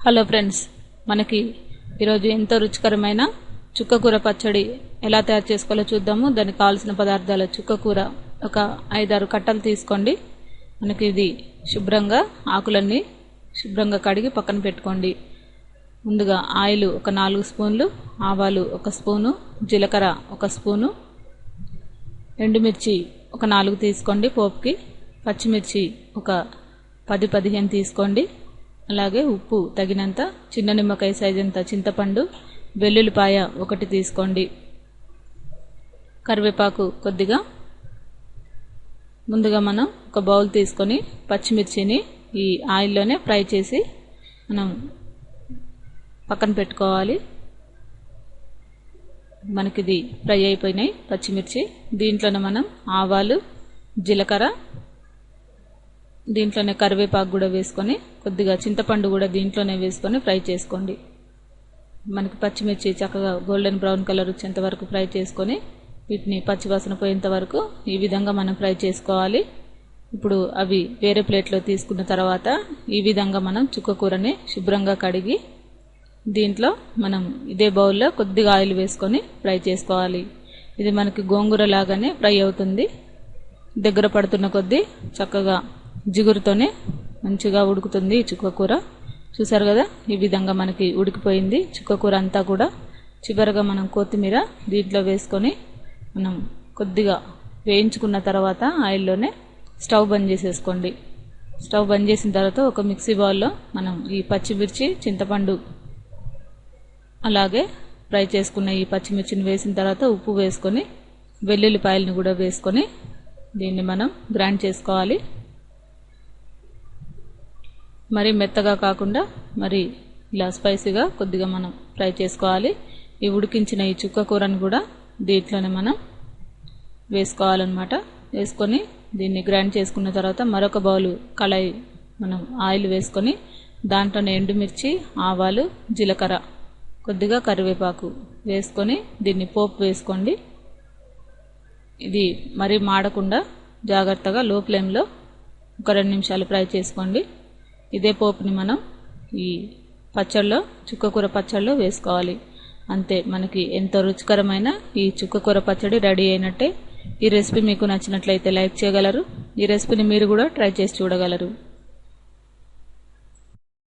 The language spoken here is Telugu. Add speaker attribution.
Speaker 1: హలో ఫ్రెండ్స్, మనకి ఈరోజు ఎంతో రుచికరమైన చుక్కకూర పచ్చడి ఎలా తయారు చేసుకోవాలో చూద్దాము. దానికి కావాల్సిన పదార్థాలు: చుక్కకూర ఒక 5-6 కట్టలు తీసుకోండి. మనకి ఇది శుభ్రంగా ఆకులన్నీ శుభ్రంగా కడిగి పక్కన పెట్టుకోండి. ముందుగా ఆయిల్ ఒక 4 స్పూన్లు, ఆవాలు 1 స్పూను, జీలకర్ర 1 స్పూను, ఎండుమిర్చి ఒక 4 తీసుకోండి పోపుకి, పచ్చిమిర్చి ఒక 10-15 తీసుకోండి. అలాగే ఉప్పు తగినంత, చిన్న నిమ్మకాయ సైజ్ అంత చింతపండు, వెల్లుల్లిపాయ 1 తీసుకోండి, కరివేపాకు కొద్దిగా. ముందుగా మనం ఒక బౌల్ తీసుకొని పచ్చిమిర్చిని ఈ ఆయిల్లోనే ఫ్రై చేసి మనం పక్కన పెట్టుకోవాలి. మనకిది ఫ్రై అయిపోయినాయి పచ్చిమిర్చి. దీంట్లోనే మనం ఆవాలు, జీలకర్ర, దీంట్లోనే కరివేపాకు కూడా వేసుకొని కొద్దిగా చింతపండు కూడా దీంట్లోనే వేసుకొని ఫ్రై చేసుకోండి. మనకి పచ్చిమిర్చి చక్కగా గోల్డెన్ బ్రౌన్ కలర్ వచ్చేంత వరకు ఫ్రై చేసుకొని వీటిని పచ్చివాసన పోయేంత వరకు ఈ విధంగా మనం ఫ్రై చేసుకోవాలి. ఇప్పుడు అవి వేరే ప్లేట్లో తీసుకున్న తర్వాత ఈ విధంగా మనం చుక్కకూరని శుభ్రంగా కడిగి దీంట్లో మనం ఇదే బౌల్లో కొద్దిగా ఆయిల్ వేసుకొని ఫ్రై చేసుకోవాలి. ఇది మనకి గోంగూర లాగానే ఫ్రై అవుతుంది. దగ్గర పడుతున్న కొద్దీ చక్కగా జిగురుతోనే మంచిగా ఉడుకుతుంది ఈ చుక్కకూర. చూసారు కదా, ఈ విధంగా మనకి ఉడికిపోయింది చుక్కకూర అంతా కూడా. చివరగా మనం కొత్తిమీర దీంట్లో వేసుకొని మనం కొద్దిగా వేయించుకున్న తర్వాత ఆయిల్లోనే స్టవ్ బంద్ చేసేసుకోండి. స్టవ్ బంద్ చేసిన తర్వాత ఒక మిక్సీ బౌల్లో మనం ఈ పచ్చిమిర్చి, చింతపండు, అలాగే ఫ్రై చేసుకున్న ఈ పచ్చిమిర్చిని వేసిన తర్వాత ఉప్పు వేసుకొని వెల్లుల్లిపాయలను కూడా వేసుకొని దీన్ని మనం గ్రైండ్ చేసుకోవాలి. మరి మెత్తగా కాకుండా మరి ఇలా స్పైసీగా కొద్దిగా మనం ఫ్రై చేసుకోవాలి. ఈ ఉడికించిన ఈ చుక్కకూరను కూడా దీంట్లోనే మనం వేసుకోవాలన్నమాట. వేసుకొని దీన్ని గ్రైండ్ చేసుకున్న తర్వాత మరొక బౌలు కళాయి మనం ఆయిల్ వేసుకొని దాంట్లోనే ఎండుమిర్చి, ఆవాలు, జీలకర్ర, కొద్దిగా కరివేపాకు వేసుకొని దీన్ని పోపు వేసుకోండి. ఇది మరీ మాడకుండా జాగ్రత్తగా లో ఫ్లేమ్లో ఒక 2 నిమిషాలు ఫ్రై చేసుకోండి. ఇదే పోపుని మనం ఈ పచ్చళ్ళలో, చుక్కకూర పచ్చళ్ళలో వేసుకోవాలి. అంతే, మనకి ఎంతో రుచికరమైన ఈ చుక్కకూర పచ్చడి రెడీ అయినట్టే. ఈ రెసిపీ మీకు నచ్చినట్లయితే లైక్ చేయగలరు. ఈ రెసిపీని మీరు కూడా ట్రై చేసి చూడగలరు.